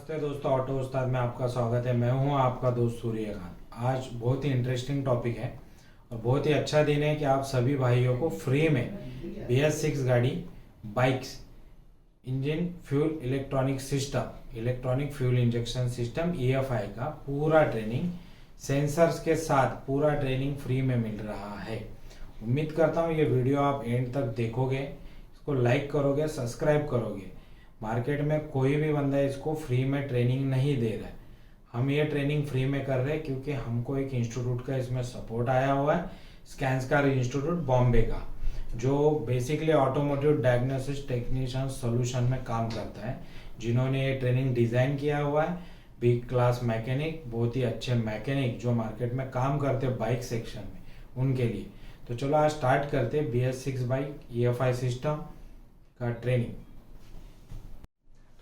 नमस्ते दोस्तों, ऑटो उस्ताद में आपका स्वागत है। मैं हूं आपका दोस्त सूर्यकांत। आज बहुत ही इंटरेस्टिंग टॉपिक है और बहुत ही अच्छा दिन है कि आप सभी भाइयों को फ्री में BS6 गाड़ी, bikes, engine fuel electronic fuel injection system EFI का पूरा ट्रेनिंग सेंसर्स के साथ पूरा ट्रेनिंग फ्री में मिल रहा है। उम्मीद करता हूँ ये वीडियो आप एंड तक देखोगे, इसको लाइक करोगे, सब्सक्राइब करोगे। मार्केट में कोई भी बंदा इसको फ्री में ट्रेनिंग नहीं दे रहा है। हम ये ट्रेनिंग फ्री में कर रहे हैं क्योंकि हमको एक इंस्टीट्यूट का इसमें सपोर्ट आया हुआ है, स्कैंस्कार इंस्टीट्यूट बॉम्बे का, जो basically automotive diagnosis technician solution में काम करता है, जिन्होंने ये ट्रेनिंग डिज़ाइन किया हुआ है। बिग क्लास मैकेनिक, बहुत ही अच्छे मैकेनिक जो मार्केट में काम करते हैं बाइक सेक्शन में, उनके लिए। तो चलो आज स्टार्ट करते हैं BS6 बाइक EFI सिस्टम का ट्रेनिंग।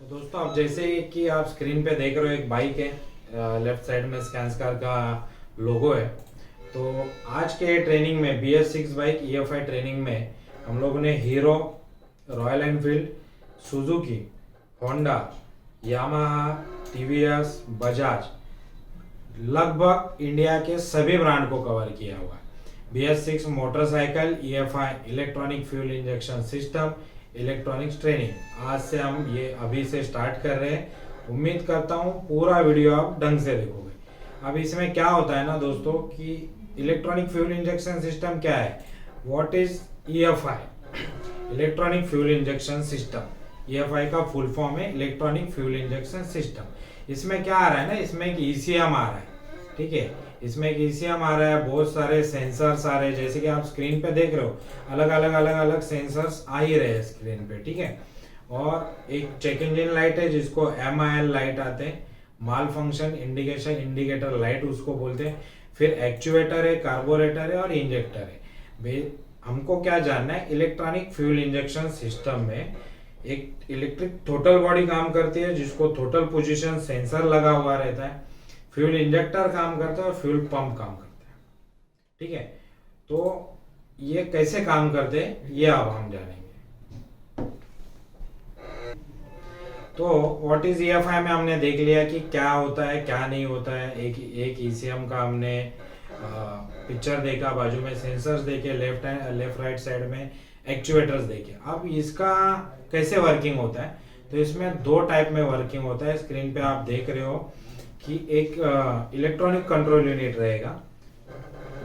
तो दोस्तों, अब जैसे कि आप स्क्रीन पे देख रहे हो, एक बाइक है, लेफ्ट साइड में स्कैंस्कार का लोगो है। तो आज के ट्रेनिंग में BS6 बाइक EFI ट्रेनिंग में हम लोगों ने hero, royal Enfield, Suzuki, Honda, Yamaha, TVS, Bajaj, लगभग इंडिया के सभी ब्रांड को कवर किया हुआ है। BS6 motorcycle, EFI electronic fuel injection system, electronics training, आज से हम ये अभी से स्टार्ट कर रहे हैं। उम्मीद करता हूँ पूरा वीडियो आप ढंग से देखोगे। अब इसमें क्या होता है ना दोस्तों कि इलेक्ट्रॉनिक फ्यूल इंजेक्शन सिस्टम क्या है, what is EFI, electronic fuel injection system. EFI का फुल फॉर्म है इलेक्ट्रॉनिक फ्यूल इंजेक्शन सिस्टम। इसमें क्या आ रहा है ना, इसमें एक ECM आ रहा है, ठीक है। इसमें एक ECM आ रहा है, बहुत सारे सेंसर्स आ रहे हैं, जैसे कि आप स्क्रीन पे देख रहे हो, अलग अलग सेंसर्स आ ही रहे हैं स्क्रीन पे, ठीक है। और एक चेक इंजन लाइट है जिसको MIL लाइट आते हैं, माल फंक्शन इंडिकेटर लाइट उसको बोलते हैं। फिर एक्चुएटर है, कार्बोरेटर है और इंजेक्टर है। हमको क्या जानना है, इलेक्ट्रॉनिक फ्यूल इंजेक्शन सिस्टम में एक इलेक्ट्रिक टोटल बॉडी काम करती है जिसको टोटल पोजीशन सेंसर लगा हुआ रहता है, फ्यूल इंजेक्टर काम करता है और फ्यूल पंप काम करता है, ठीक है। तो ये कैसे काम करते हैं ये अब हम जानेंगे। तो व्हाट इज EFI में हमने देख लिया कि क्या होता है क्या नहीं होता है। एक ECM का हमने पिक्चर देखा, बाजू में सेंसर्स देखे, लेफ्ट राइट साइड में एक्चुएटर्स देखे। अब इसका कैसे वर्किंग होता है, तो इसमें दो टाइप में वर्किंग होता है। स्क्रीन पे आप देख रहे हो कि एक इलेक्ट्रॉनिक कंट्रोल यूनिट रहेगा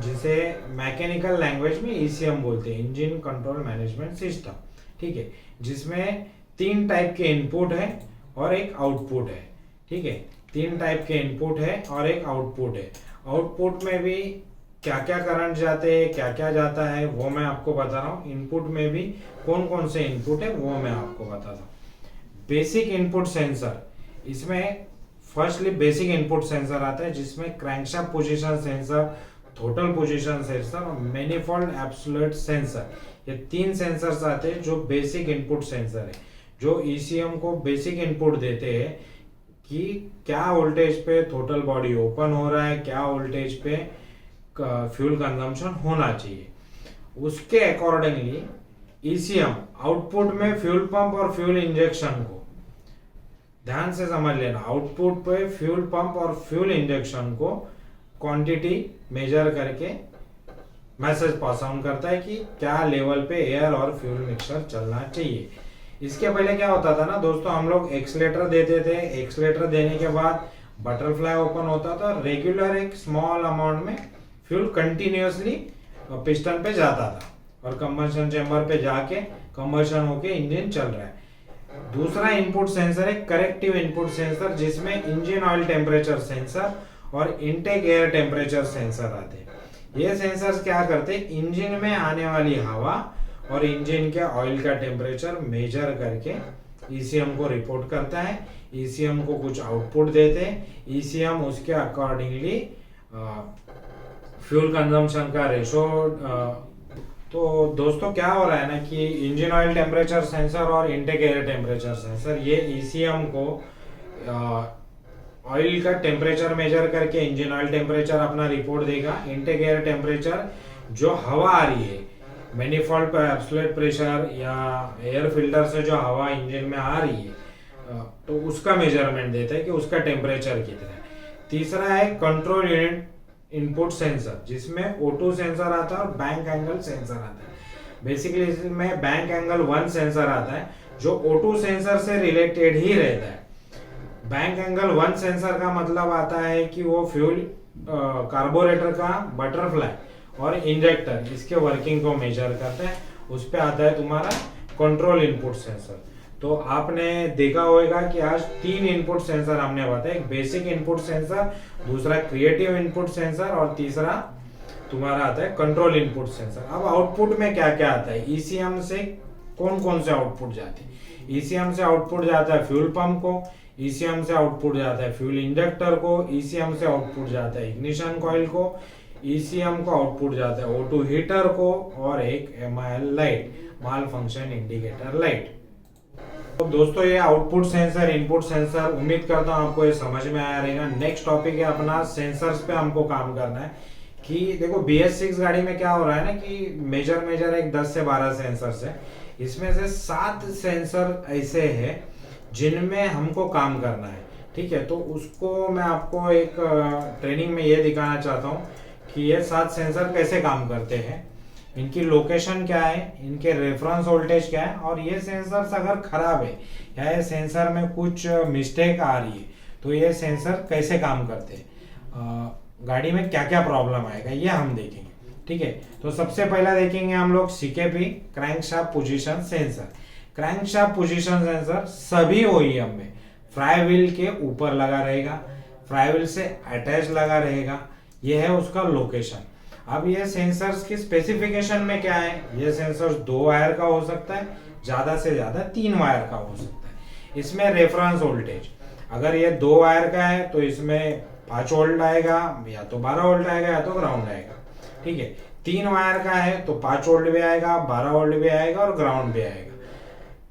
जिसे मैकेनिकल लैंग्वेज में ECM बोलते हैं, इंजन कंट्रोल मैनेजमेंट सिस्टम, ठीक है, जिसमें 3 टाइप के इनपुट है और एक आउटपुट है, ठीक है। 3 टाइप के इनपुट है और एक आउटपुट है। आउटपुट में भी क्या क्या करंट जाते हैं, क्या क्या जाता है, वो मैं आपको बता रहा हूँ। इनपुट में भी कौन कौन से इनपुट है वो मैं आपको बताता हूँ। बेसिक इनपुट सेंसर, इसमें फर्स्टली बेसिक इनपुट सेंसर आता है जिसमें crankshaft position sensor, total position sensor और मैनिफोल्ड एब्सोल्यूट सेंसर, ये 3 सेंसर्स आते हैं जो बेसिक इनपुट सेंसर है, जो ECM को बेसिक इनपुट देते हैं कि क्या वोल्टेज पे टोटल बॉडी ओपन हो रहा है, क्या वोल्टेज पे फ्यूल कंजम्पशन होना चाहिए। उसके अकॉर्डिंगली ECM आउटपुट में फ्यूल पंप और फ्यूल इंजेक्शन को, ध्यान से समझ लेना, आउटपुट पे फ्यूल पंप और फ्यूल इंजेक्शन को क्वांटिटी मेजर करके मैसेज पास ऑन करता है कि क्या लेवल पे एयर और फ्यूल मिक्सचर चलना चाहिए। इसके पहले क्या होता था ना दोस्तों, हम लोग एक्सीलेटर देते थे, एक्सीलेटर देने के बाद बटरफ्लाई ओपन होता था, रेगुलर एक स्मॉल अमाउंट में फ्यूल कंटिन्यूअसली पिस्टन पे जाता था और कंबशन चेंबर पे जाके कंबशन होके इंजन चल रहा है। दूसरा इनपुट सेंसर है करेक्टिव इनपुट सेंसर, जिसमें इंजन ऑयल टेम्परेचर सेंसर और इनटेक एयर टेम्परेचर सेंसर आते हैं। ये सेंसर्स क्या करते हैं, इंजन में आने वाली हवा और इंजन के ऑयल का टेम्परेचर मेजर करके ECM को रिपोर्ट करता है। ECM को कुछ आउटपुट देते हैं, ECM उसके अकॉर्डिंगली फ्यूल कंजम्पशन का रेशो। तो दोस्तों क्या हो रहा है ना कि इंजन ऑयल टेम्परेचर सेंसर और इनटेक एयर टेम्परेचर सेंसर, ये ECM को ऑयल का टेम्परेचर मेजर करके इंजन ऑयल टेम्परेचर अपना रिपोर्ट देगा। इनटेक एयर टेम्परेचर जो हवा आ रही है, मैनिफोल्ड पर एब्सोल्यूट प्रेशर या एयर फिल्टर से जो हवा इंजन में आ रही है, तो उसका मेजरमेंट देता है कि उसका टेम्परेचर कितना है। तीसरा है कंट्रोल यूनिट इनपुट सेंसर, जिसमें O2 सेंसर आता है और बैंक एंगल सेंसर आता है। बेसिकली इसमें बैंक एंगल 1 सेंसर आता है जो O2 सेंसर से रिलेटेड ही रहता है। बैंक एंगल 1 सेंसर का मतलब आता है कि वो फ्यूल कार्बोरेटर का बटरफ्लाई और इंजेक्टर इसके वर्किंग को मेजर करता है। उस पे आता है तुम्हारा कंट्रोल इनपुट सेंसर। तो आपने देखा होगा कि आज 3 इनपुट सेंसर हमने बताया, एक बेसिक इनपुट सेंसर, दूसरा क्रिएटिव इनपुट सेंसर और तीसरा तुम्हारा आता है कंट्रोल इनपुट सेंसर। अब आउटपुट में क्या क्या आता है, ईसीएम से कौन कौन से आउटपुट जाते हैं। ईसीएम से आउटपुट जाता है फ्यूल पंप को, ईसीएम से आउटपुट जाता है फ्यूल इंजेक्टर को, ईसीएम से आउटपुट जाता है इग्निशन कॉइल को, ईसीएम को आउटपुट जाता है O2 हीटर को और एक MIL लाइट, माल फंक्शन इंडिकेटर लाइट। तो दोस्तों ये आउटपुट सेंसर, इनपुट सेंसर, उम्मीद करता हूँ आपको ये समझ में आया रहेगा। नेक्स्ट टॉपिक है अपना सेंसर्स पे हमको काम करना है कि देखो BS6 गाड़ी में क्या हो रहा है ना कि मेजर एक 10 से 12 सेंसर्स है, इसमें से 7 सेंसर ऐसे हैं जिनमें हमको काम करना है। ठीक है, तो उसको मैं आपको एक ट्रेनिंग में ये दिखाना चाहता हूँ कि ये 7 सेंसर कैसे काम करते हैं, इनकी लोकेशन क्या है, इनके रेफरेंस वोल्टेज क्या है, और ये सेंसर्स अगर खराब है या ये सेंसर में कुछ मिस्टेक आ रही है तो ये सेंसर कैसे काम करते हैं, गाड़ी में क्या क्या प्रॉब्लम आएगा ये हम देखेंगे। ठीक है, तो सबसे पहला देखेंगे हम लोग CKP crankshaft position sensor. Crankshaft position sensor सभी OEM में फ्लाई व्हील के ऊपर लगा रहेगा, फ्लाई व्हील से अटैच लगा रहेगा, ये है उसका लोकेशन। अब ये सेंसर्स की स्पेसिफिकेशन में क्या है, ये सेंसर्स 2 वायर का हो सकता है, ज्यादा से ज्यादा 3 वायर का हो सकता है। इसमें रेफरेंस वोल्टेज अगर ये 2 वायर का है तो इसमें 5 वोल्ट आएगा, या तो 12 वोल्ट आएगा या तो ग्राउंड आएगा। ठीक है, 3 वायर का है तो 5 वोल्ट भी आएगा, 12 वोल्ट भी आएगा और ग्राउंड भी आएगा।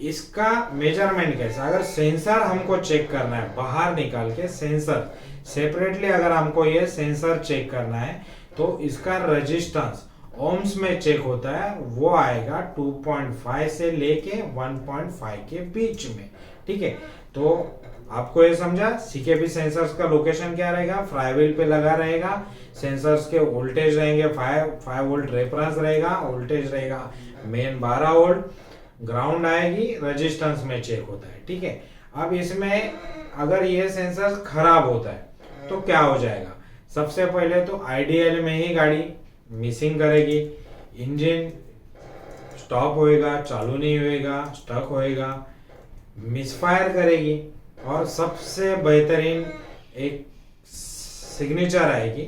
इसका मेजरमेंट कैसा, अगर सेंसर हमको चेक करना है बाहर निकाल के, सेंसर सेपरेटली अगर हमको ये सेंसर चेक करना है तो इसका रेजिस्टेंस ओम्स में चेक होता है, वो आएगा 2.5 से लेके 1.5 के बीच में। ठीक है, तो आपको ये समझा, CKP सेंसर्स का लोकेशन क्या रहेगा, फ्लाई व्हील पे लगा रहेगा, सेंसर्स के वोल्टेज रहेंगे 5 वोल्ट रेफरेंस रहेगा, वोल्टेज रहेगा मेन 12 वोल्ट, ग्राउंड आएगी, रेजिस्टेंस में चेक होता है। ठीक है, अब इसमें अगर ये सेंसर खराब होता है तो क्या हो जाएगा, सबसे पहले तो आइडियल में ही गाड़ी मिसिंग करेगी, इंजन स्टॉप होएगा, चालू नहीं होएगा, स्टक होएगा, मिसफायर करेगी, और सबसे बेहतरीन एक सिग्नेचर आएगी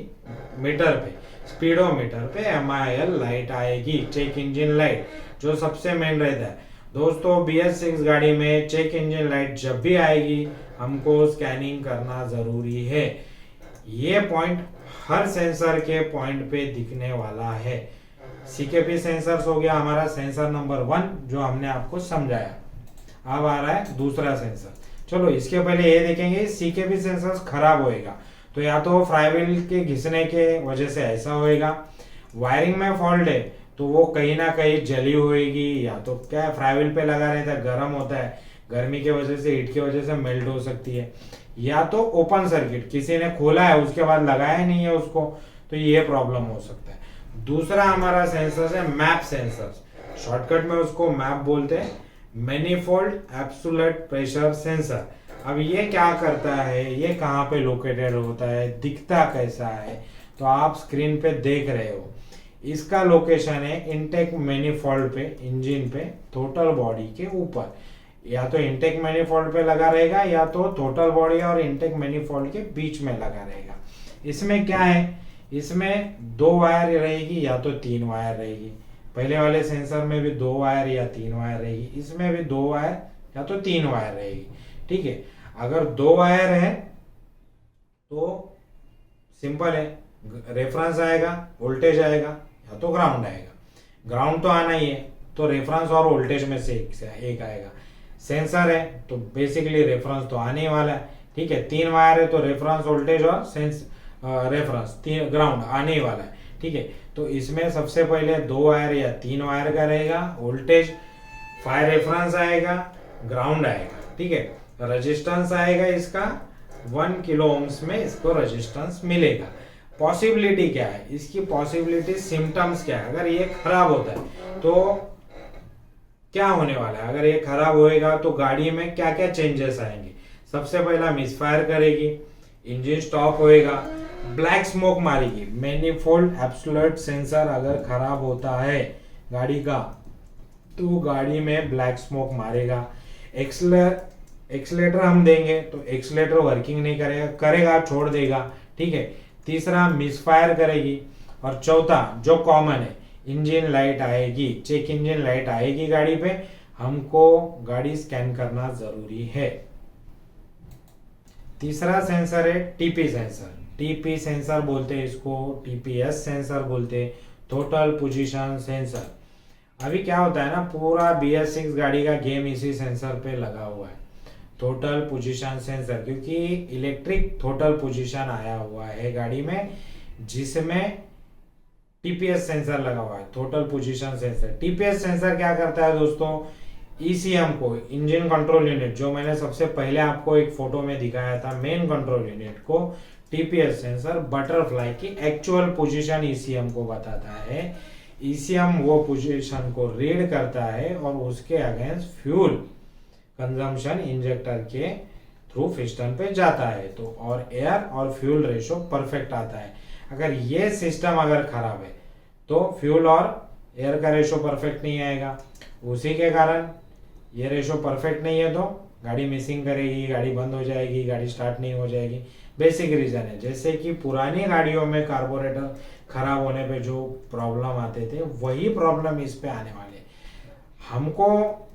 मीटर पे, स्पीडोमीटर पे MIL लाइट आएगी, चेक इंजन लाइट, जो सबसे मेन रहता है। दोस्तों BS6 गाड़ी में चेक इंजन लाइट जब भी आएगी हमको स्कैनिंग करना जरूरी है। ये पॉइंट हर सेंसर के पॉइंट पे दिखने वाला है। CKP सेंसर्स हो गया हमारा सेंसर नंबर 1 जो हमने आपको समझाया। अब आ रहा है दूसरा सेंसर। चलो इसके पहले ये देखेंगे, CKP सेंसर्स खराब होएगा तो या तो फ्लाई व्हील के घिसने के वजह से ऐसा होएगा, वायरिंग में फॉल्ट है तो वो कहीं ना कहीं जली होएगी, या तो क्या फ्लाई व्हील पे लगा रहता है, गर्म होता है, गर्मी की वजह से, हीट की वजह से मेल्ट हो सकती है, या तो ओपन सर्किट किसी ने खोला है उसके बाद लगाया नहीं है उसको, तो ये प्रॉब्लम हो सकता है। दूसरा हमारा सेंसर है मैप सेंसर्स, शॉर्टकट में उसको मैप बोलते हैं, मैनीफोल्ड एब्सोल्यूट प्रेशर सेंसर। अब ये क्या करता है, ये कहाँ पे लोकेटेड होता है, दिखता कैसा है, तो आप स्क्रीन पे देख रहे हो, इसका लोकेशन है इनटेक मैनीफोल्ड पे, इंजन पे, टोटल बॉडी के ऊपर, या तो इनटेक मैनीफोल्ड पे लगा रहेगा या तो टोटल बॉडी और इनटेक मैनीफोल्ड के बीच में लगा रहेगा। इसमें क्या है, इसमें 2 वायर रहेगी या तो 3 वायर रहेगी, पहले वाले सेंसर में भी 2 वायर या 3 वायर रहेगी, इसमें भी 2 वायर या तो 3 वायर रहेगी। ठीक है, अगर 2 वायर है तो सिंपल है, रेफरेंस आएगा, वोल्टेज आएगा, या तो ग्राउंड आएगा, ग्राउंड तो आना ही है तो रेफरेंस और वोल्टेज में से एक आएगा। सेंसर है तो बेसिकली रेफरेंस तो आने वाला है। ठीक है, 3 वायर है तो रेफरेंस वोल्टेज और रेफरेंस ग्राउंड आने वाला है। ठीक है, तो इसमें सबसे पहले 2 वायर या 3 वायर का रहेगा, वोल्टेज 5 रेफरेंस आएगा, ग्राउंड आएगा। ठीक है, रेजिस्टेंस आएगा इसका 1 किलो ओम्स में इसको रेजिस्टेंस मिलेगा। पॉसिबिलिटी क्या है इसकी, पॉसिबिलिटी सिम्टम्स क्या है, अगर ये खराब होता है तो क्या होने वाला है, अगर ये खराब होएगा तो गाड़ी में क्या क्या चेंजेस आएंगे। सबसे पहला मिसफायर करेगी, इंजन स्टॉप होएगा, ब्लैक स्मोक मारेगी। मैनिफोल्ड एब्सोल्यूट सेंसर अगर खराब होता है गाड़ी का तो गाड़ी में ब्लैक स्मोक मारेगा। एक्सलेटर हम देंगे तो एक्सलेटर वर्किंग नहीं करेगा, करेगा छोड़ देगा, ठीक है। तीसरा मिसफायर करेगी। और चौथा जो कॉमन है, इंजन लाइट आएगी, चेक इंजन लाइट आएगी गाड़ी पे, हमको गाड़ी स्कैन करना जरूरी है। तीसरा सेंसर है टीपी सेंसर। टीपी सेंसर बोलते हैं इसको, टीपीएस सेंसर बोलते हैं, टोटल पोजीशन सेंसर। अभी क्या होता है ना, पूरा BS6 गाड़ी का गेम इसी सेंसर पे लगा हुआ है, टोटल पोजीशन सेंसर, क्योंकि इलेक्ट्रिक टोटल पोजीशन आया हुआ है गाड़ी में जिसमें टीपीएस सेंसर लगा हुआ है, total position sensor. TPS sensor क्या करता है दोस्तों, ECM को, इंजन कंट्रोल यूनिट, जो मैंने सबसे पहले आपको एक फोटो में दिखाया था, मेन कंट्रोल यूनिट को टीपीएस सेंसर बटरफ्लाई की एक्चुअल पोजीशन ECM को बताता है। ECM वो पोजीशन को रीड करता है और उसके अगेंस्ट फ्यूल कंजम्पशन इंजेक्टर के थ्रू पिस्टन पे जाता है, तो और एयर और फ्यूल रेशो परफेक्ट आता है। अगर ये सिस्टम अगर खराब है तो फ्यूल और एयर का रेशो परफेक्ट नहीं आएगा, उसी के कारण ये रेशो परफेक्ट नहीं है तो गाड़ी मिसिंग करेगी, गाड़ी बंद हो जाएगी, गाड़ी स्टार्ट नहीं हो जाएगी। बेसिक रीजन है, जैसे कि पुरानी गाड़ियों में कार्बोरेटर खराब होने पे जो प्रॉब्लम आते थे वही प्रॉब्लम इस पे आने वाले। हमको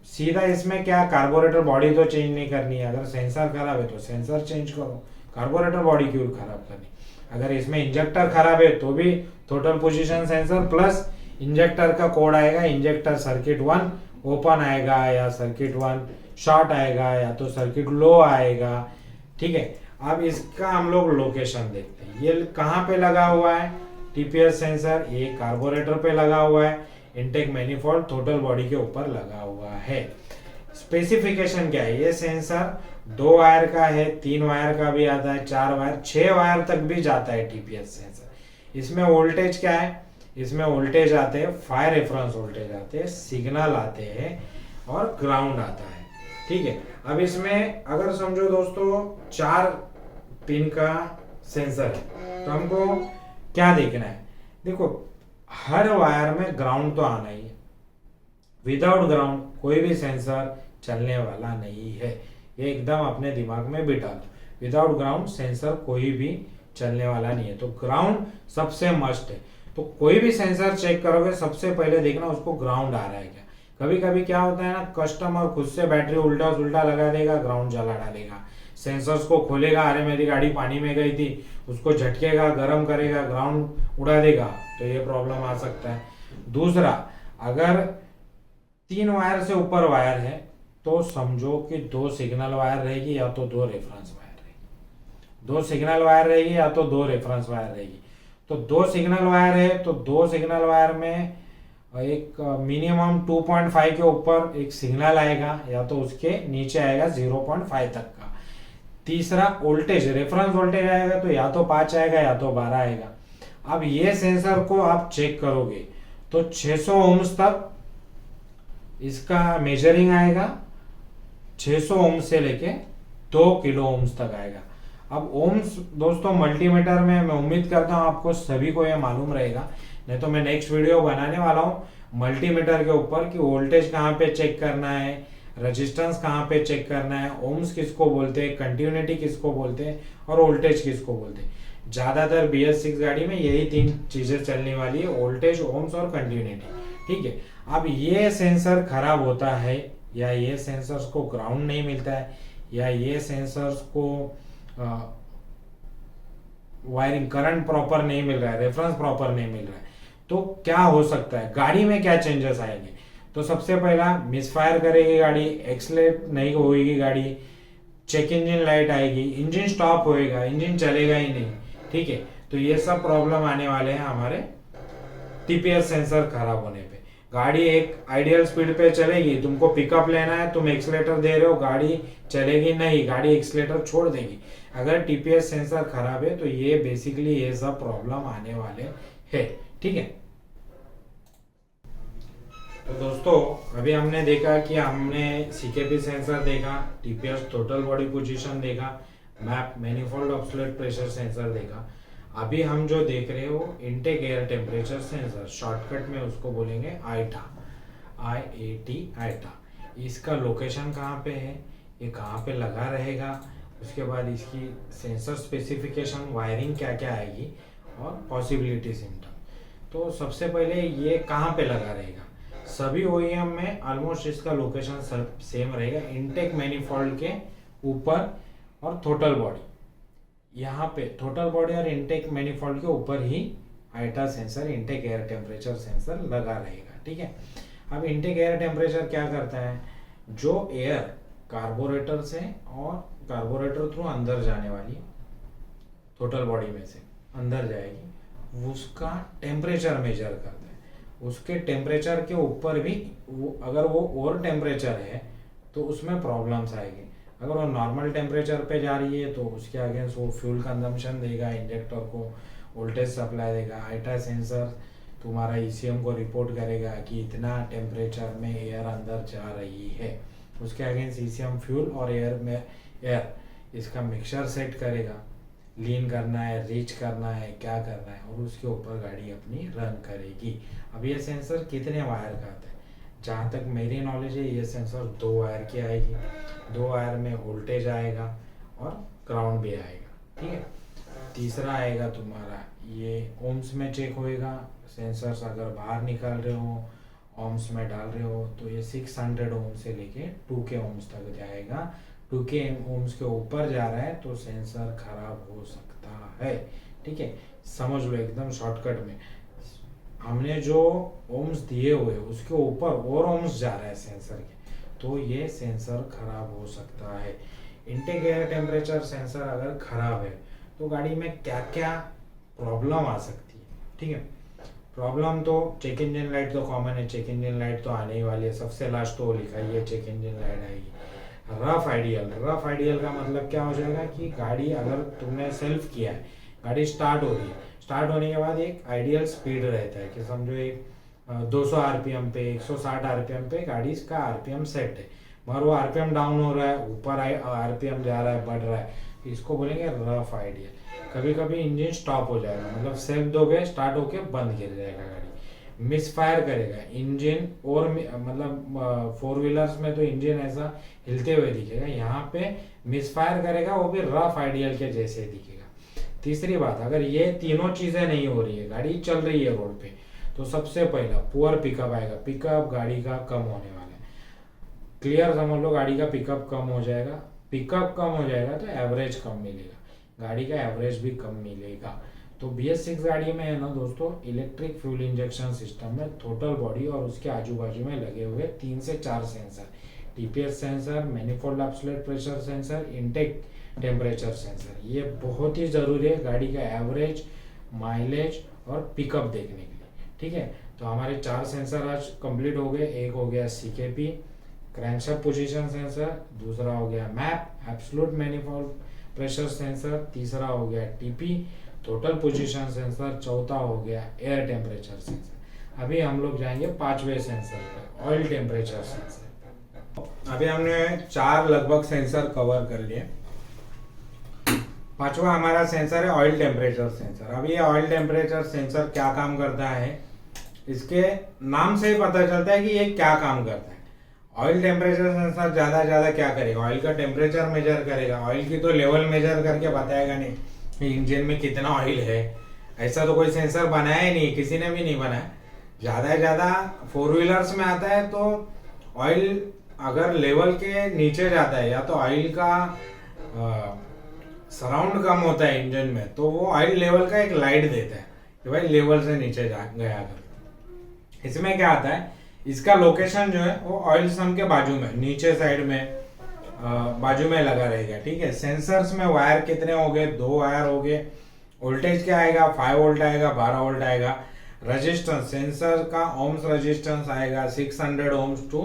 सीधा इसमें क्या, कार्बोरेटर बॉडी तो चेंज नहीं करनी है, अगर सेंसर खराब है तो सेंसर चेंज करो, कार्बोरेटर बॉडी क्यों खराब करनी। अगर इसमें इंजेक्टर खराब है तो भी total position sensor plus injector का कोड आएगा, इंजेक्टर सर्किट 1 ओपन आएगा या सर्किट 1 शॉर्ट आएगा या तो सर्किट लो आएगा, ठीक है। अब इसका हम लोग लोकेशन देखते हैं, ये कहाँ पे लगा हुआ है टीपीएस सेंसर, ये कार्बोरेटर पे लगा हुआ है, इनटेक मैनिफोल्ड टोटल बॉडी के ऊपर लगा हुआ है। स्पेसिफिकेशन क्या है, ये सेंसर 2 वायर का है, 3 वायर का भी आता है, 4 वायर 6 वायर तक भी जाता है टीपीएस सेंसर। इसमें वोल्टेज क्या है, इसमें वोल्टेज आते हैं, फायर रेफरेंस वोल्टेज आते हैं, सिग्नल आते हैं और ग्राउंड आता है, ठीक है। अब इसमें अगर समझो दोस्तों 4 पिन का सेंसर है तो हमको क्या देखना है, देखो हर वायर में ग्राउंड तो आना ही है, विदाउट ग्राउंड कोई भी सेंसर चलने वाला नहीं है, ये एकदम अपने दिमाग में बिठा दो। विदाउट ग्राउंड सेंसर कोई भी चलने वाला नहीं है, तो ग्राउंड सबसे मस्ट है। तो कोई भी सेंसर चेक करोगे सबसे पहले देखना उसको ग्राउंड आ रहा है क्या। कभी कभी क्या होता है ना, कस्टमर खुद से बैटरी उल्टा सुल्टा लगा देगा, ग्राउंड जला डालेगा, सेंसर्स को खोलेगा, अरे मेरी गाड़ी पानी में गई थी, उसको झटकेगा, गर्म करेगा, ग्राउंड उड़ा देगा, तो ये प्रॉब्लम आ सकता है। दूसरा, अगर 3 वायर से ऊपर वायर है तो समझो कि 2 सिग्नल वायर रहेगी या तो 2 रेफरेंस वायर रहेगी, 2 सिग्नल वायर रहेगी या तो 2 रेफरेंस वायर रहेगी। तो 2 सिग्नल वायर है तो 2 सिग्नल वायर में एक मिनिमम 2.5 के ऊपर एक सिग्नल आएगा या तो उसके नीचे आएगा 0.5 तक का। तीसरा वोल्टेज, रेफरेंस वोल्टेज आएगा तो या तो 5 आएगा या तो 12 आएगा। अब ये सेंसर को आप चेक करोगे तो 600 ओम्स तक इसका मेजरिंग आएगा, 600 ओम्स से लेके 2 किलो ओम्स तक आएगा। अब ओम्स दोस्तों मल्टीमीटर में मैं उम्मीद करता हूँ आपको सभी को ये मालूम रहेगा, नहीं तो मैं नेक्स्ट वीडियो बनाने वाला हूँ मल्टीमीटर के ऊपर कि वोल्टेज कहाँ पे चेक करना है, रेजिस्टेंस कहाँ पे चेक करना है, ओम्स किसको बोलते हैं, कंटिन्यूटी किसको बोलते हैं और वोल्टेज किसको बोलते हैं। ज्यादातर BS6 गाड़ी में यही 3 चीजें चलने वाली है, वोल्टेज, ओम्स और कंटिन्यूटी, ठीक है। अब ये सेंसर खराब होता है या ये सेंसर्स को ग्राउंड नहीं मिलता है या ये सेंसर्स को वायरिंग करंट प्रॉपर नहीं मिल रहा है, रेफरेंस प्रॉपर नहीं मिल रहा है, तो क्या हो सकता है, गाड़ी में क्या चेंजेस आएंगे। तो सबसे पहला मिसफायर करेगी गाड़ी, एक्सलेट नहीं होगी गाड़ी, चेक इंजन लाइट आएगी, इंजन स्टॉप होएगा, इंजन चलेगा ही नहीं, ठीक है। तो ये सब प्रॉब्लम आने वाले हैं हमारे टीपीएस सेंसर खराब होने पे। गाड़ी एक आइडियल स्पीड पे चलेगी, तुमको पिकअप लेना है, तुम एक्सीलेटर दे रहे हो, गाड़ी चलेगी नहीं, गाड़ी एक्सीलेटर छोड़ देगी। अगर टीपीएस सेंसर खराब है तो ये बेसिकली ये सब प्रॉब्लम आने वाले है। ठीक है, तो दोस्तों अभी हमने देखा कि हमने सीकेपी सेंसर देखा, टीपीएस टोटल बॉडी पोजीशन देखा, map manifold obsolete pressure sensor देखा। अभी हम जो देख रहे हो intake air temperature sensor, shortcut में उसको बोलेंगे आईटा, IAT आईटा। इसका लोकेशन कहाँ पे है, ये कहाँ पे लगा रहेगा, उसके बाद इसकी सेंसर स्पेसिफिकेशन, वायरिंग क्या क्या आएगी और पॉसिबिलिटी सिम्टम। तो सबसे पहले ये कहाँ पे लगा रहेगा, सभी ओईएम में ऑलमोस्ट इसका लोकेशन सेम रहेगा, इनटेक मैनिफोल्ड के ऊपर और टोटल बॉडी, यहाँ पे टोटल बॉडी और इनटेक मैनिफोल्ड के ऊपर ही आईटा sensor, intake air temperature sensor लगा रहेगा। ठीक है, अब इनटेक एयर टेम्परेचर क्या करता है, जो एयर कार्बोरेटर से और कार्बोरेटर थ्रू अंदर जाने वाली टोटल बॉडी में से अंदर जाएगी, उसका टेम्परेचर मेजर करता है। उसके टेम्परेचर के ऊपर भी अगर वो और टेम्परेचर है तो उसमें प्रॉब्लम्स आएगी। अगर वो नॉर्मल टेम्परेचर पे जा रही है तो उसके अगेंस्ट वो फ्यूल कंजम्पशन देगा, इंजेक्टर को वोल्टेज सप्लाई देगा। आईटा सेंसर तुम्हारा ईसीएम को रिपोर्ट करेगा कि इतना टेम्परेचर में एयर अंदर जा रही है, उसके अगेंस्ट ईसीएम फ्यूल और एयर में एयर इसका मिक्सचर सेट करेगा, लीन करना है, रीच करना है, क्या करना है, और उसके ऊपर गाड़ी अपनी रन करेगी। अब ये सेंसर कितने वायर का आता है, जहाँ तक मेरी नॉलेज है ये सेंसर 2 वायर की आएगी, 2 वायर में वोल्टेज आएगा और ग्राउंड भी आएगा। ठीक है, तीसरा आएगा तुम्हारा ये ओम्स में चेक होएगा, सेंसर्स अगर बाहर निकाल रहे हो, ओम्स में डाल रहे हो तो ये 600 ओम से लेके 2K ओम्स तक जाएगा। 2K ओम्स के ऊपर जा रहा है तो सेंसर खराब हो सकता है। ठीक है, समझ लो एकदम शॉर्टकट में, हमने जो ओम्स दिए हुए उसके ऊपर और ओम्स जा रहा है सेंसर के, तो ये सेंसर खराब हो सकता है। इनटेक एयर टेम्परेचर सेंसर अगर खराब है तो गाड़ी में क्या क्या प्रॉब्लम आ सकती है। ठीक है, प्रॉब्लम तो चेक इंजन लाइट तो कॉमन है, चेक इंजन लाइट तो आने ही वाली है, सबसे लास्ट तो लिखा ही है चेक इंजन लाइट आएगी। रफ आइडियल का मतलब क्या हो जाएगा कि गाड़ी अगर तुमने सेल्फ किया है, गाड़ी स्टार्ट हो रही है, स्टार्ट होने के बाद एक आइडियल स्पीड रहता है कि समझो एक 200 आरपीएम पे, 160 आरपीएम पे गाड़ी का आरपीएम सेट है, मगर वो आरपीएम डाउन हो रहा है, ऊपर आरपीएम जा रहा है, बढ़ रहा है, इसको बोलेंगे रफ आइडियल। कभी कभी इंजन स्टॉप हो जाएगा, मतलब सेल्फ दोगे स्टार्ट होके बंद गिर जाएगा, गाड़ी मिस फायर करेगा इंजन, और मतलब 4 व्हीलर्स में तो इंजन ऐसा हिलते हुए दिखेगा, यहाँ पे मिस फायर करेगा, वो भी रफ आइडियल के जैसे दिखेगा। तीसरी बात, अगर ये तीनों चीजें नहीं हो रही है, गाड़ी चल रही है रोड पे, तो सबसे पहला पुअर पिकअप आएगा, पिकअप गाड़ी का कम होने वाला है। क्लियर समझ लो, गाड़ी का पिकअप कम हो जाएगा, पिकअप कम हो जाएगा तो एवरेज कम मिलेगा, गाड़ी का एवरेज भी कम मिलेगा। तो BS6 गाड़ी में है ना दोस्तों, इलेक्ट्रिक फ्यूल इंजेक्शन सिस्टम में टोटल बॉडी और उसके आजू बाजू में लगे हुए 3 से 4 sensor, TPS sensor, manifold obsolete pressure sensor, intake temperature sensor, ये बहुत ही जरूरी है गाड़ी का एवरेज, माइलेज और पिकअप देखने के लिए। ठीक है, तो हमारे 4 सेंसर आज कंप्लीट हो गए। एक हो गया सीकेपी क्रैंकशाफ्ट पोजीशन सेंसर, दूसरा हो गया map absolute manifold pressure sensor, तीसरा हो गया टीपी टोटल पोजीशन सेंसर, चौथा हो गया एयर टेम्परेचर सेंसर। अभी हम लोग जाएंगे 5वें सेंसर पर, ऑयल टेम्परेचर सेंसर। अभी हमने 4 लगभग सेंसर कवर कर लिए। 5वां हमारा सेंसर है ऑयल टेम्परेचर सेंसर। अब ये ऑयल टेम्परेचर सेंसर क्या काम करता है, इसके नाम से ही पता चलता है कि ये क्या काम करता है। ऑयल टेम्परेचर सेंसर ज्यादा क्या करेगा, ऑयल का टेम्परेचर मेजर करेगा, ऑयल की तो लेवल मेजर करके बताएगा नहीं कि इंजन में कितना ऑयल है। ऐसा तो कोई सेंसर बनाया ही नहीं, किसी ने भी नहीं बनाया। ज्यादा 4 व्हीलर्स में आता है तो ऑयल अगर लेवल के नीचे जाता है, या तो ऑयल का सराउंड कम होता है इंजन में, तो वो ऑयल लेवल का एक लाइट देता है कि भाई लेवल से नीचे जा गया कर। इसमें क्या आता है, इसका लोकेशन जो है वो ऑयल सम के बाजू में, नीचे साइड में बाजू में लगा रहेगा। ठीक है, सेंसर्स में वायर कितने हो गए, 2 वायर हो गए। वोल्टेज क्या आएगा, 5 वोल्ट आएगा, 12 वोल्ट आएगा। रेजिस्टेंस, सेंसर का ओम्स रेजिस्टेंस आएगा 600 ओम्स टू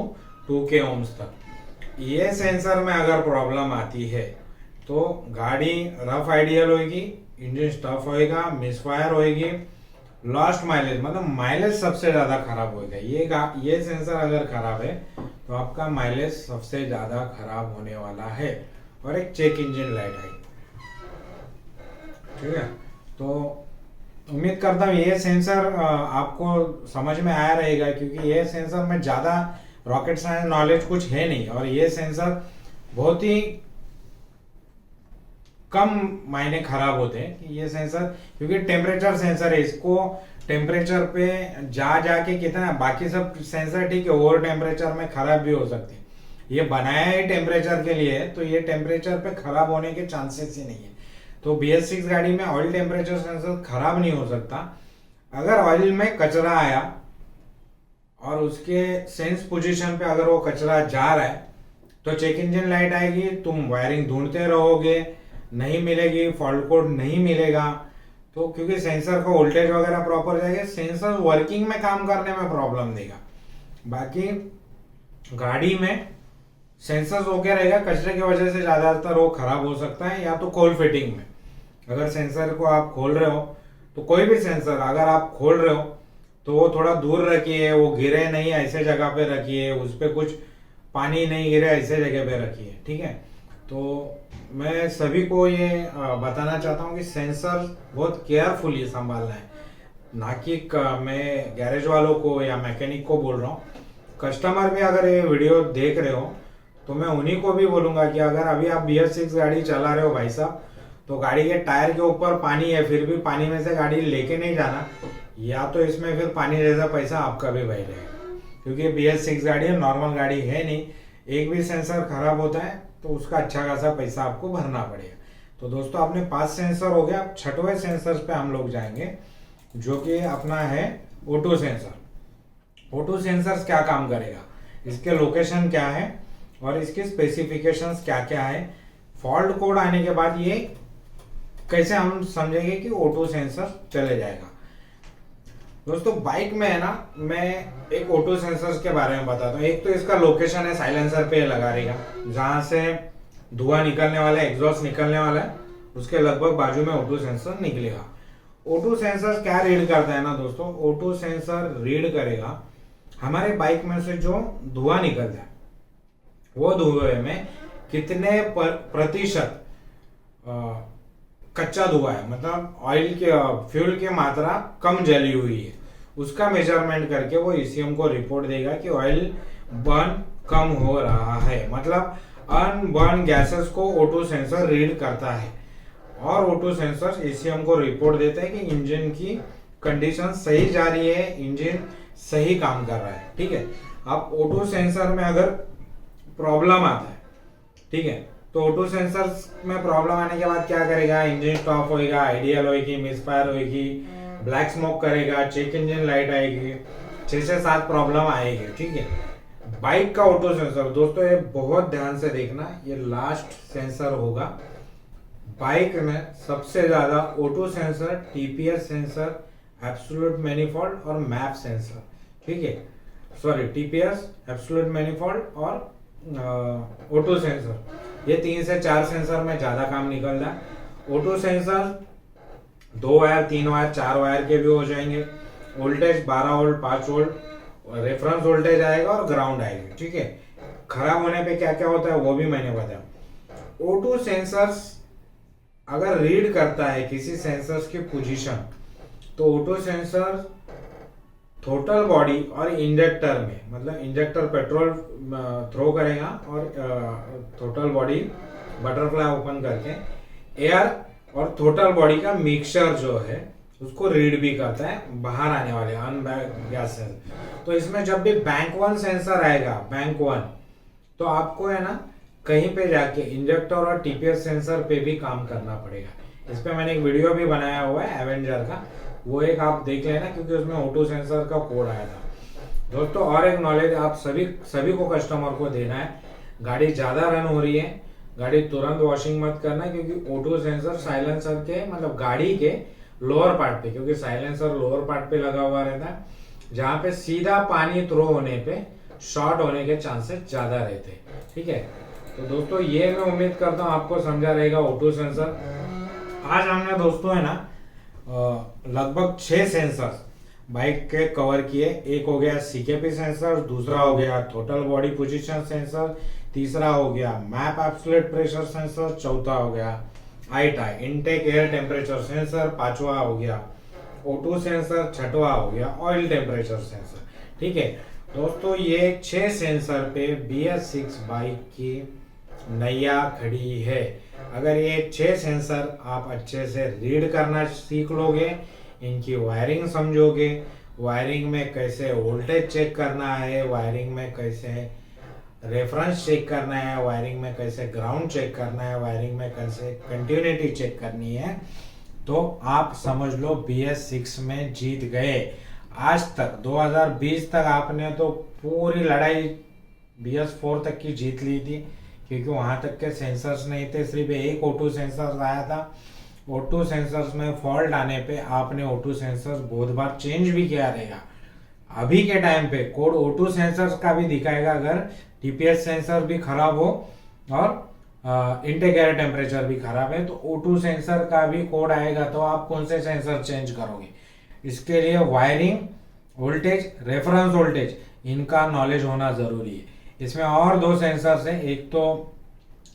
2K ओम्स तक। ये सेंसर में अगर प्रॉब्लम आती है तो गाड़ी रफ आइडियल होगी, इंजन स्टफ होएगा, मिसफायर होएगी, लॉस्ट माइलेज मतलब माइलेज सबसे ज्यादा खराब होएगा। ये सेंसर अगर खराब है तो आपका माइलेज सबसे ज्यादा खराब होने वाला है। और एक चेक इंजन लाइट आई, ठीक है। तो उम्मीद करता हूँ ये सेंसर आपको समझ में आया रहेगा, क्योंकि ये सेंसर में ज्यादा रॉकेट साइंस नॉलेज कुछ है नहीं, और ये सेंसर बहुत ही कम मायने खराब होते हैं कि ये सेंसर, क्योंकि टेम्परेचर सेंसर है, इसको टेम्परेचर पे जा जाके कितना, बाकी सब सेंसर ठीक है ओवर टेम्परेचर में खराब भी हो सकते हैं, ये बनाया है टेम्परेचर के लिए, तो ये टेम्परेचर पे खराब होने के चांसेस ही नहीं है। तो BS6 गाड़ी में ऑयल टेम्परेचर सेंसर खराब नहीं हो सकता। अगर ऑयल में कचरा आया और उसके सेंस पोजीशन पे अगर वो कचरा जा रहा है तो चेक इंजन लाइट आएगी, तुम वायरिंग ढूंढते रहोगे, नहीं मिलेगी, फॉल्ट कोड नहीं मिलेगा। तो क्योंकि सेंसर का वोल्टेज वगैरह प्रॉपर जाएगा, सेंसर वर्किंग में काम करने में प्रॉब्लम देगा। बाकी गाड़ी में सेंसर ओके रहेगा, कचरे की वजह से ज्यादातर वो खराब हो सकता है, या तो खोल फिटिंग में अगर सेंसर को आप खोल रहे हो, तो कोई भी सेंसर अगर आप खोल रहे हो तो वो थोड़ा दूर रखिए, वो गिरे नहीं ऐसे जगह पे रखिए, उस पर कुछ पानी नहीं गिरे ऐसे जगह पे रखिए, ठीक है। तो मैं सभी को ये बताना चाहता हूँ कि सेंसर बहुत केयरफुली संभालना है, ना कि मैं गैरेज वालों को या मैकेनिक को बोल रहा हूँ। कस्टमर भी अगर ये वीडियो देख रहे हो तो मैं उन्हीं को भी बोलूंगा कि अगर अभी आप BS6 गाड़ी चला रहे हो भाई साहब, तो गाड़ी के टायर के ऊपर पानी है, फिर भी पानी में से गाड़ी लेके नहीं जाना, या तो इसमें फिर पानी जैसा पैसा आपका भी बह जाएगा, क्योंकि BS6 गाड़ी है, नॉर्मल गाड़ी है नहीं। एक भी सेंसर खराब होता है तो उसका अच्छा खासा पैसा आपको भरना पड़ेगा। तो दोस्तों अपने 5 सेंसर हो गया, अब 6वें सेंसर पे हम लोग जाएंगे, जो कि अपना है O2 सेंसर। O2 सेंसर क्या काम करेगा, इसके लोकेशन क्या है और इसके स्पेसिफिकेशंस क्या क्या है, फॉल्ट कोड आने के बाद ये कैसे हम समझेंगे कि O2 सेंसर चले जाएगा। दोस्तों बाइक में है ना, मैं एक O2 सेंसर के बारे में बताता हूँ। एक तो इसका लोकेशन है, साइलेंसर पे लगा रहेगा, जहां से धुआं निकलने वाला है, एग्जॉस्ट निकलने वाला है, उसके लगभग बाजू में O2 सेंसर निकलेगा। O2 सेंसर क्या रीड करता है ना दोस्तों, O2 सेंसर रीड करेगा हमारे बाइक में से जो धुआं निकलता है, वो धुएं में कितने प्रतिशत कच्चा धुआं है, मतलब ऑयल के फ्यूल की मात्रा कम जली हुई है, उसका मेजरमेंट करके वो ECM को रिपोर्ट देगा कि ऑयल बर्न कम हो रहा है। मतलब अनबर्न गैसेस को O2 सेंसर रीड करता है, और O2 सेंसर ECM को रिपोर्ट देता है कि इंजन की कंडीशन सही जा रही है, इंजन सही काम कर रहा है, ठीक है। अब O2 सेंसर में अगर प्रॉब्लम आता है, ठीक है, तो O2 सेंसर में प्रॉब्लम आने के बाद क्या करेगा, इंजन स्टॉप होएगा, आइडियल होएगी, मिसफायर होएगी, ब्लैक स्मोक करेगा, चेक इंजन लाइट आएगी, 6 से 7 प्रॉब्लम आएगी, ठीक है। बाइक का O2 सेंसर दोस्तों ये बहुत ध्यान से देखना, ये लास्ट सेंसर होगा। बाइक में सबसे ज्यादा O2 sensor, TPS sensor, absolute manifold और मैप सेंसर, ठीक है, सॉरी TPS, एब्सोल्यूट मैनिफोल्ड और O2 सेंसर, ये 3 से 4 सेंसर में ज्यादा काम निकल रहा है। O2 sensor 2 wire, 3 wire, 4 wire के भी हो जाएंगे। Voltage 12 volt, 5 volt reference voltage आएगा और ग्राउंड आएगी, ठीक है। खराब होने पे क्या क्या होता है वो भी मैंने बताया। O2 सेंसर्स अगर रीड करता है किसी सेंसर्स की पोजीशन, तो O2 सेंसर टोटल बॉडी और इंजेक्टर में, मतलब इंजेक्टर पेट्रोल थ्रो करेगा और टोटल बॉडी बटरफ्लाई ओपन करके एयर और टोटल बॉडी का मिक्सचर जो है उसको रीड भी करता है, बाहर आने वाले अनबैग गैसेस। तो इसमें जब भी बैंक 1 सेंसर आएगा, बैंक 1, तो आपको है ना कहीं पे जाके इंजेक्टर और TPS सेंसर पे भी काम करना पड़ेगा। इस पे मैंने एक वीडियो भी बनाया हुआ है एवेंजर का, वो एक आप देख लेना, क्योंकि उसमें O2 सेंसर का कोड आया था दोस्तों। और एक नॉलेज आप सभी को कस्टमर को देना है, गाड़ी ज्यादा रन हो रही है, गाड़ी तुरंत वॉशिंग मत करना, क्योंकि O2 सेंसर साइलेंसर के मतलब गाड़ी के लोअर पार्ट पे, क्योंकि साइलेंसर लोअर पार्ट पे लगा हुआ रहता है, जहां पे सीधा पानी थ्रो होने पे शॉर्ट होने के चांसेस ज्यादा रहते हैं। ठीक है, तो दोस्तों ये मैं उम्मीद करता हूँ आपको समझा रहेगा ऑटो सेंसर। आज हमने दोस्तों है ना लगभग 6 सेंसर बाइक के कवर किए। एक हो गया सीकेपी सेंसर, दूसरा हो गया टोटल बॉडी पोजीशन सेंसर, तीसरा हो गया मैप एब्सोल्यूट प्रेशर सेंसर, चौथा हो गया आईटाई इनटेक एयर टेम्परेचर सेंसर, पांचवा हो गया O2 सेंसर, छठवा हो गया ऑयल टेम्परेचर सेंसर। ठीक है दोस्तों, ये 6 सेंसर पे BS6 बाइक की नैया खड़ी है। अगर ये 6 सेंसर आप अच्छे से रीड करना सीख लोगे, इनकी वायरिंग समझोगे, वायरिंग में कैसे वोल्टेज चेक करना है, वायरिंग में कैसे रेफरेंस चेक करना है, वायरिंग में कैसे ग्राउंड चेक करना है, वायरिंग में कैसे कंटिन्यूटी चेक करनी है, तो आप समझ लो BS6 में जीत गए। आज तक 2020 तक आपने तो पूरी लड़ाई BS4 तक की जीत ली थी, क्योंकि वहां तक के सेंसर्स नहीं थे, सिर्फ एक O2 सेंसर आया था। O2 सेंसर्स में फॉल्ट आने पे आपने O2 सेंसर्स बहुत बार चेंज भी किया रहेगा। अभी के टाइम पे कोड O2 सेंसर्स का भी दिखाएगा अगर TPS सेंसर भी खराब हो और इनटेक एयर टेम्परेचर भी खराब है, तो O2 सेंसर का भी कोड आएगा, तो आप कौन से सेंसर चेंज करोगे। इसके लिए वायरिंग, वोल्टेज, रेफरेंस वोल्टेज, इनका नॉलेज होना जरूरी है। इसमें और 2 सेंसर्स हैं, एक तो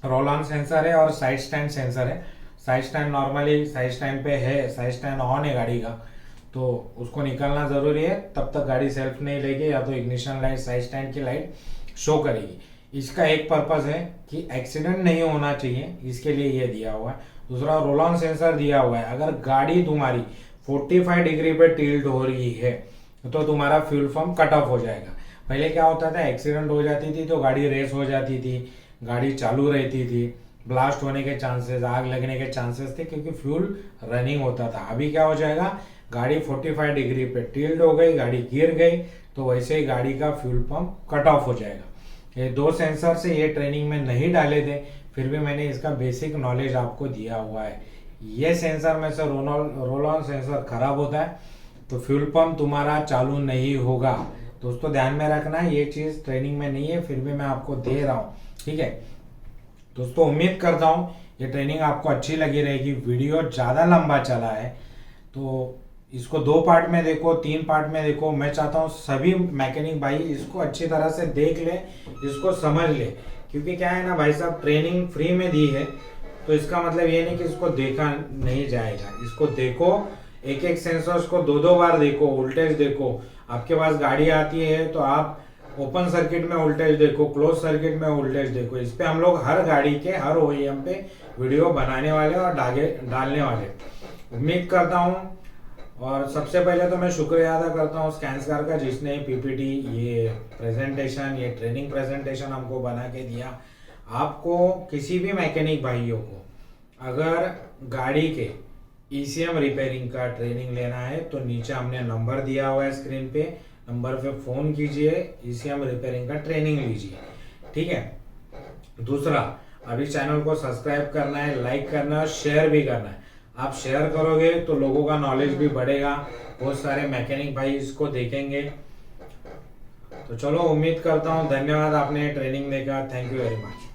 रोल ऑन सेंसर है और साइड स्टैंड सेंसर है। Side stand normally side stand पे है, साइड स्टैंड ऑन है गाड़ी का, तो उसको निकालना जरूरी है, तब तक गाड़ी सेल्फ नहीं लेगी, या तो इग्निशन लाइट साइड स्टैंड की लाइट शो करेगी। इसका एक पर्पस है कि एक्सीडेंट नहीं होना चाहिए, इसके लिए ये दिया हुआ है। दूसरा रोल ऑन सेंसर दिया हुआ है, अगर गाड़ी तुम्हारी 45 डिग्री पे टिल्ट हो रही है तो तुम्हारा फ्यूल पंप कट ऑफ हो जाएगा। पहले क्या होता था, एक्सीडेंट हो जाती थी तो गाड़ी रेस हो जाती थी, गाड़ी चालू रहती थी, ब्लास्ट होने के चांसेस, आग लगने के चांसेस थे, क्योंकि फ्यूल रनिंग होता था। अभी क्या हो जाएगा, गाड़ी 45 डिग्री पे टिल्ट हो गई, गाड़ी गिर गई, तो वैसे ही गाड़ी का फ्यूल पंप कट ऑफ हो जाएगा। ये 2 सेंसर से ये ट्रेनिंग में नहीं डाले थे, फिर भी मैंने इसका बेसिक नॉलेज आपको दिया हुआ है। ये सेंसर में से रोल ऑन सेंसर खराब होता है तो फ्यूल पंप तुम्हारा चालू नहीं होगा। दोस्तों ध्यान में रखना, ये चीज ट्रेनिंग में नहीं है, फिर भी मैं आपको दे रहा हूँ। ठीक है दोस्तों, उम्मीद करता हूँ ये ट्रेनिंग आपको अच्छी लगी रहेगी। वीडियो ज़्यादा लंबा चला है तो इसको 2 पार्ट में देखो, 3 पार्ट में देखो। मैं चाहता हूँ सभी मैकेनिक भाई इसको अच्छी तरह से देख ले, इसको समझ ले, क्योंकि क्या है ना भाई साहब, ट्रेनिंग फ्री में दी है, तो इसका मतलब ये नहीं कि इसको देखा नहीं जाएगा। इसको देखो, एक एक सेंसर्स को 2-2 बार देखो, वोल्टेज देखो। आपके पास गाड़ी आती है तो आप ओपन सर्किट में वोल्टेज देखो, क्लोज सर्किट में वोल्टेज देखो। इस पे हम लोग हर गाड़ी के हर OEM पे वीडियो बनाने वाले और डालने वाले, उम्मीद करता हूँ। और सबसे पहले तो मैं शुक्रिया अदा करता हूँ स्कैंसकार का, जिसने PPT ये प्रेजेंटेशन, ये ट्रेनिंग प्रेजेंटेशन हमको बना के दिया। आपको किसी भी मैकेनिक भाइयों को अगर गाड़ी के ECM रिपेयरिंग का ट्रेनिंग लेना है तो नीचे हमने नंबर दिया हुआ है स्क्रीन पे, नंबर पे फोन कीजिए, ECM रिपेयरिंग का ट्रेनिंग लीजिए। ठीक है, दूसरा अभी चैनल को सब्सक्राइब करना है, लाइक करना है, शेयर भी करना है। आप शेयर करोगे तो लोगों का नॉलेज भी बढ़ेगा, बहुत सारे मैकेनिक भाई इसको देखेंगे। तो चलो, उम्मीद करता हूँ, धन्यवाद आपने ट्रेनिंग देखा, थैंक यू वेरी मच।